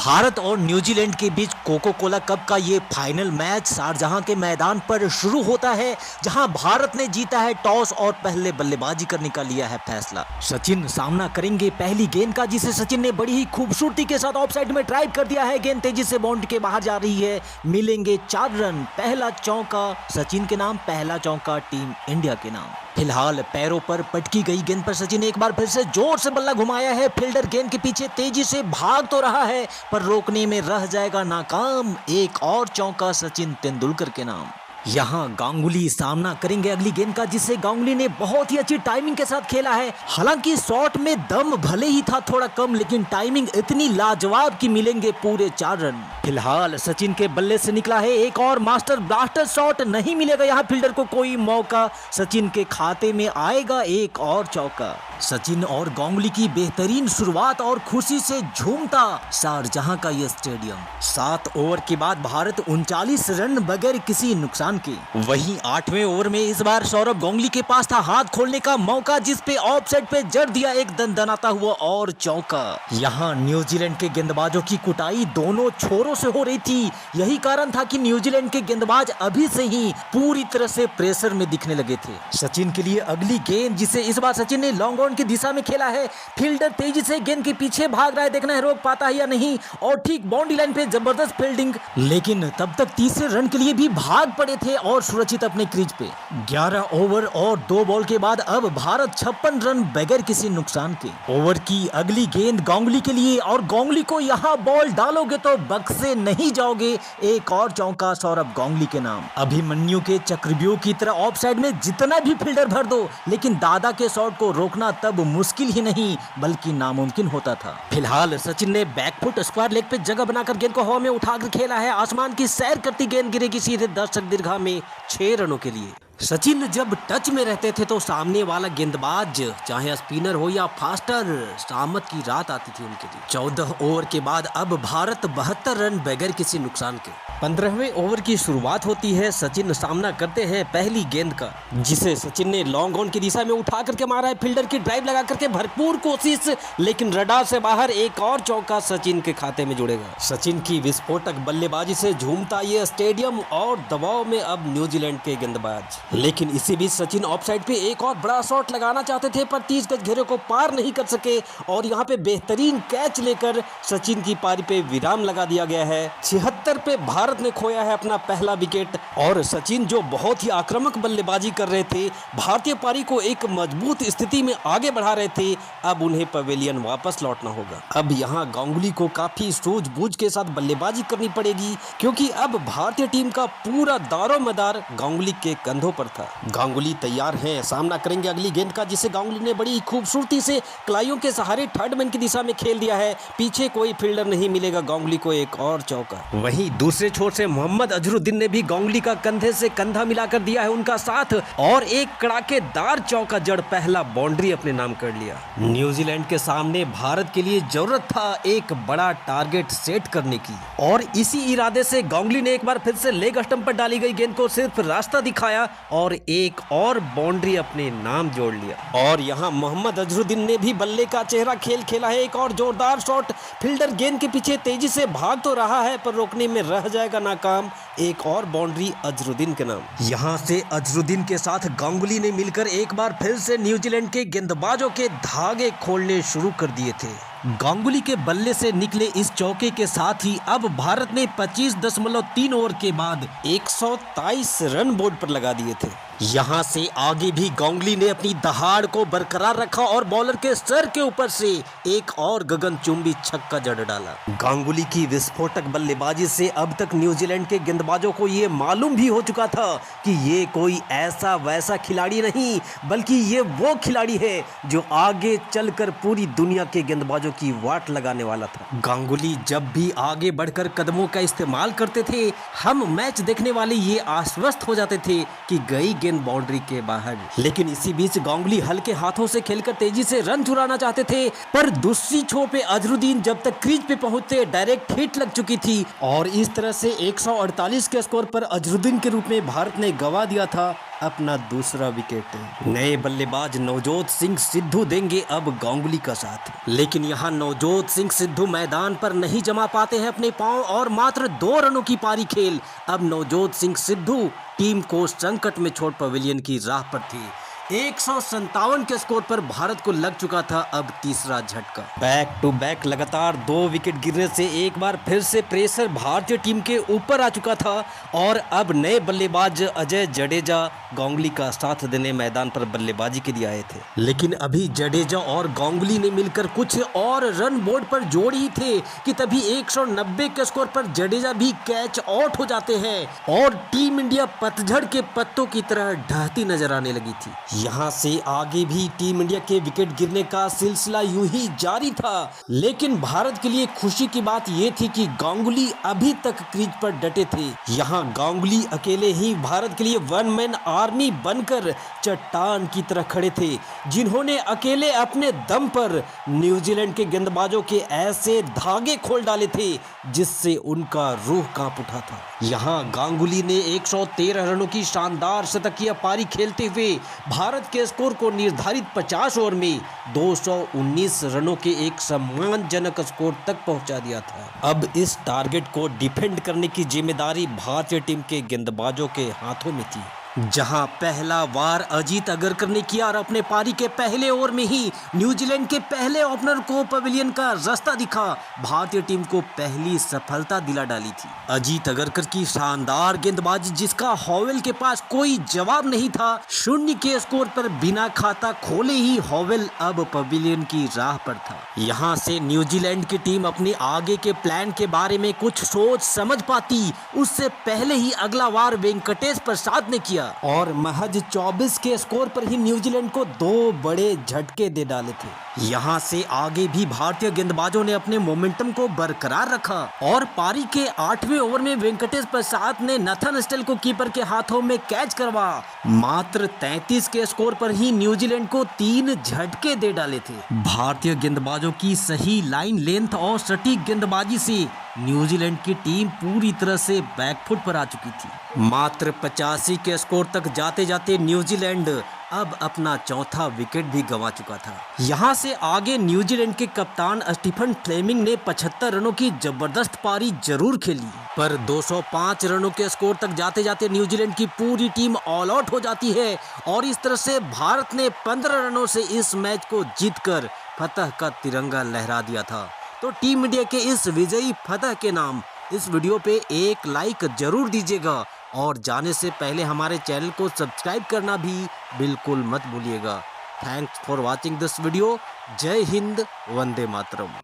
भारत और न्यूजीलैंड के बीच cocoa Cola cup का ये फाइनल मैच शारजहां के मैदान पर शुरू होता है, जहां भारत ने जीता है टॉस और पहले बल्लेबाजी करने का लिया है फैसला। सचिन सामना करेंगे पहली गेंद का, जिसे सचिन ने बड़ी ही खूबसूरती के साथ ऑफसाइड में ड्राइव कर दिया है। गेंद तेजी से बाउंड्री के बाहर जा रही है, मिलेंगे 4 रन। पहला चौका सचिन के नाम, पहला चौका टीम इंडिया के नाम। फिलहाल पैरों पर पटकी गई गेंद पर सचिन ने एक बार फिर से जोर से बल्ला घुमाया है। फील्डर गेंद के पीछे तेजी से भाग तो रहा है, पर रोकने में रह जाएगा नाकाम। एक और चौका सचिन तेंदुलकर के नाम। यहाँ गांगुली सामना करेंगे अगली गेंद का, जिसे गांगुली ने बहुत ही अच्छी टाइमिंग के साथ खेला है। हालांकि शॉट में दम भले ही था थोड़ा कम, लेकिन टाइमिंग इतनी लाजवाब कि मिलेंगे पूरे 4 रन। फिलहाल सचिन के बल्ले से निकला है एक और मास्टर ब्लास्टर शॉट, नहीं मिलेगा यहाँ फील्डर को कोई मौका। सचिन के खाते में आएगा एक और चौका। सचिन और गांगुली की बेहतरीन शुरुआत और खुशी से झूमता शारजहां का यह स्टेडियम। 7 ओवर के बाद भारत 39 रन बगैर किसी नुकसान के। वहीं 8वें ओवर में इस बार सौरभ गांगुली के पास था हाथ खोलने का मौका, जिस पे ऑफ साइड पे जड़ दिया एक दनदनाता हुआ और चौका। यहाँ न्यूजीलैंड के गेंदबाजों की कुटाई दोनों छोरों से हो रही थी। यही कारण था कि न्यूजीलैंड के गेंदबाज अभी से ही पूरी तरह से प्रेशर में दिखने लगे थे। सचिन के लिए अगली गेंद, जिसे इस बार सचिन ने लॉन्ग ऑन की दिशा में खेला है। फील्डर तेजी से गेंद के पीछे भाग रहा है, देखना है रोक पाता है या नहीं। और ठीक बाउंड्री लाइन पे जबरदस्त फील्डिंग, लेकिन तब तक तीसरे रन के लिए भी भाग पड़े थे और सुरक्षित अपने क्रीज पे। 11 ओवर और 2 बॉल के बाद अब भारत 56 रन बगैर किसी नुकसान के। ओवर की अगली गेंद गांगुली के लिए, और गांगुली को यहाँ बॉल डालोगे तो बक्से नहीं जाओगे। एक और चौका सौरभ गांगुली के नाम। अभिमन्यु के चक्रव्यूह की तरह ऑफ साइड में जितना भी फील्डर भर दो, लेकिन दादा के शॉट को रोकना तब मुश्किल ही नहीं बल्कि नामुमकिन होता था। फिलहाल सचिन ने बैकफुट स्क्वायर लेग पे जगह बनाकर गेंद को हवा में उठाकर खेला है। आसमान की सैर करती गेंद गिरेगी सीधे दर्शक दीर्घा में 6 रनों के लिए। सचिन जब टच में रहते थे तो सामने वाला गेंदबाज, चाहे स्पिनर हो या फास्टर, शामत की रात आती थी उनके लिए। 14 ओवर के बाद अब भारत 72 रन बगैर किसी नुकसान के। 15वें ओवर की शुरुआत होती है। सचिन सामना करते हैं पहली गेंद का, जिसे सचिन ने लॉन्ग ऑन की दिशा में उठा करके मारा है। फील्डर की ड्राइव लगा करके भरपूर कोशिश, लेकिन रडार से बाहर। एक और चौका सचिन के खाते में जुड़ेगा। सचिन की विस्फोटक बल्लेबाजी से झूमता ये स्टेडियम, और दबाव में अब न्यूजीलैंड के गेंदबाज। लेकिन इसी बीच सचिन ऑफसाइड पे एक और बड़ा शॉट लगाना चाहते थे, पर 30 गज घेरे को पार नहीं कर सके। और यहाँ पे बेहतरीन कैच लेकर सचिन की पारी पे विराम लगा दिया गया है। 76 पे भारत ने खोया है अपना पहला विकेट। और सचिन जो बहुत ही आक्रामक बल्लेबाजी कर रहे थे, भारतीय पारी को एक मजबूत स्थिति में आगे बढ़ा रहे थे, अब उन्हें पवेलियन वापस लौटना होगा। अब यहाँ गांगुली को काफी सूझबूझ के साथ बल्लेबाजी करनी पड़ेगी, क्योंकि अब भारतीय टीम का पूरा दारोमदार गांगुली के कंधों पर था। गांगुली तैयार हैं, सामना करेंगे अगली गेंद का, जिसे गांगुली ने बड़ी खूबसूरती से कलाइयों के सहारे थर्ड मैन की दिशा में खेल दिया है। पीछे कोई फील्डर नहीं मिलेगा गांगुली को। एक और चौका। वहीं दूसरे छोर से मोहम्मद अजरुद्दीन ने भी गांगुली का कंधे से कंधा मिलाकर दिया है उनका साथ, और एक कड़ाकेदार चौका जड़ पहला बाउंड्री अपने नाम कर लिया। न्यूजीलैंड के सामने भारत के लिए जरूरत था एक बड़ा टारगेट सेट करने की, और इसी इरादे से गांगुली ने एक बार फिर से लेग स्टंप पर डाली गई गेंद को सिर्फ रास्ता दिखाया और एक और बाउंड्री अपने नाम जोड़ लिया। और यहाँ मोहम्मद अजरुद्दीन ने भी बल्ले का चेहरा खेल खेला है। एक और जोरदार शॉट, फील्डर गेंद के पीछे तेजी से भाग तो रहा है, पर रोकने में रह जाएगा नाकाम। एक और बाउंड्री अजरुद्दीन के नाम। यहाँ से अजरुद्दीन के साथ गांगुली ने मिलकर एक बार फिर से न्यूजीलैंड के गेंदबाजों के धागे खोलने शुरू कर दिए थे। गांगुली के बल्ले से निकले इस चौके के साथ ही अब भारत ने 25.3 ओवर के बाद 123 रन बोर्ड पर लगा दिए थे। यहाँ से आगे भी गांगुली ने अपनी दहाड़ को बरकरार रखा और बॉलर के सर के ऊपर से एक और गगनचुंबी छक्का जड़ डाला। गांगुली की विस्फोटक बल्लेबाजी से अब तक न्यूजीलैंड के गेंदबाजों को ये मालूम भी हो चुका था कि ये कोई ऐसा वैसा खिलाड़ी नहीं, बल्कि ये वो खिलाड़ी है जो आगे चलकर पूरी दुनिया के गेंदबाजों की वाट लगाने वाला था। गांगुली जब भी आगे बढ़कर कदमों का इस्तेमाल करते थे, हम मैच देखने वाले ये आश्वस्त हो जाते थे कि गई गेंद बाउंड्री के बाहर। लेकिन इसी बीच गांगुली हल्के हाथों से खेलकर तेजी से रन चुराना चाहते थे, पर दूसरी छोर पे अजरुद्दीन जब तक क्रीज पे पहुंचते डायरेक्ट हिट लग चुकी थी, और इस तरह से 148 के स्कोर पर अजरुद्दीन के रूप में भारत ने गवा दिया था अपना दूसरा विकेट। नए बल्लेबाज नवजोत सिंह सिद्धू देंगे अब गांगुली का साथ, लेकिन यहाँ नवजोत सिंह सिद्धू मैदान पर नहीं जमा पाते हैं अपने पांव और मात्र 2 रनों की पारी खेल अब नवजोत सिंह सिद्धू टीम को संकट में छोड़ पवेलियन की राह पर थे। 157 के स्कोर पर भारत को लग चुका था अब तीसरा झटका। बैक टू बैक लगातार 2 विकेट गिरने से एक बार फिर से प्रेशर भारतीय टीम के ऊपर आ चुका था और अब नए बल्लेबाज अजय जडेजा गांगुली का साथ देने मैदान पर बल्लेबाजी के लिए आए थे, लेकिन अभी जडेजा और गांगुली ने मिलकर कुछ और रन बोर्ड पर जोड़ ही थे कि तभी 190 के स्कोर पर जडेजा भी कैच आउट हो जाते हैं और टीम इंडिया पतझड़ के पत्तों की तरह ढहती नजर आने लगी थी। यहां से आगे भी टीम इंडिया के विकेट गिरने का सिलसिला यूं ही जारी था, लेकिन भारत के लिए खुशी की बात यह थी कि गांगुली अभी तक क्रीज पर डटे थे। यहां गांगुली अकेले ही भारत के लिए वन मैन आर्मी बनकर चट्टान की तरह खड़े थे, जिन्होंने अकेले अपने दम पर न्यूजीलैंड के गेंदबाजों के ऐसे धागे खोल डाले थे जिससे उनका रूह कांप उठा था। यहां गांगुली ने 113 रनों की शानदार शतकीय पारी खेलते हुए भारत के स्कोर को निर्धारित 50 ओवर में 219 रनों के एक सम्मानजनक स्कोर तक पहुंचा दिया था। अब इस टारगेट को डिफेंड करने की जिम्मेदारी भारतीय टीम के गेंदबाजों के हाथों में थी, जहां पहला वार अजीत अगरकर ने किया और अपने पारी के पहले ओवर में ही न्यूजीलैंड के पहले ओपनर को पवेलियन का रास्ता दिखा भारतीय टीम को पहली सफलता दिला डाली थी। अजीत अगरकर की शानदार गेंदबाजी, जिसका हॉवेल के पास कोई जवाब नहीं था। 0 के स्कोर पर बिना खाता खोले ही हॉवेल अब पवेलियन की राह पर था। यहां से न्यूजीलैंड की टीम अपने आगे के प्लान के बारे में कुछ सोच समझ पाती उससे पहले ही अगला वार वेंकटेश प्रसाद ने किया और महज 24 के स्कोर पर ही न्यूजीलैंड को 2 बड़े झटके दे डाले थे। यहां से आगे भी भारतीय गेंदबाजों ने अपने मोमेंटम को बरकरार रखा और पारी के 8वें ओवर में वेंकटेश प्रसाद ने नथन स्टेल को कीपर के हाथों में कैच करवा मात्र 33 के स्कोर पर ही न्यूजीलैंड को 3 झटके दे डाले थे। भारतीय गेंदबाजों की सही लाइन लेंथ और सटीक गेंदबाजी से न्यूजीलैंड की टीम पूरी तरह से बैकफुट पर आ चुकी थी। मात्र 85 के स्कोर तक जाते जाते न्यूजीलैंड अब अपना चौथा विकेट भी गंवा चुका था। यहां से आगे न्यूजीलैंड के कप्तान स्टीफन फ्लेमिंग ने 75 रनों की जबरदस्त पारी जरूर खेली, पर 205 रनों के स्कोर तक जाते जाते न्यूजीलैंड की पूरी टीम ऑल आउट हो जाती है और इस तरह से भारत ने 15 रनों से इस मैच को जीतकर फतह का तिरंगा लहरा दिया था। तो टीम इंडिया के इस विजयी फतह के नाम इस वीडियो पे एक लाइक जरूर दीजिएगा और जाने से पहले हमारे चैनल को सब्सक्राइब करना भी बिल्कुल मत भूलिएगा। Thanks for watching this video. जय हिंद, वंदे मातरम।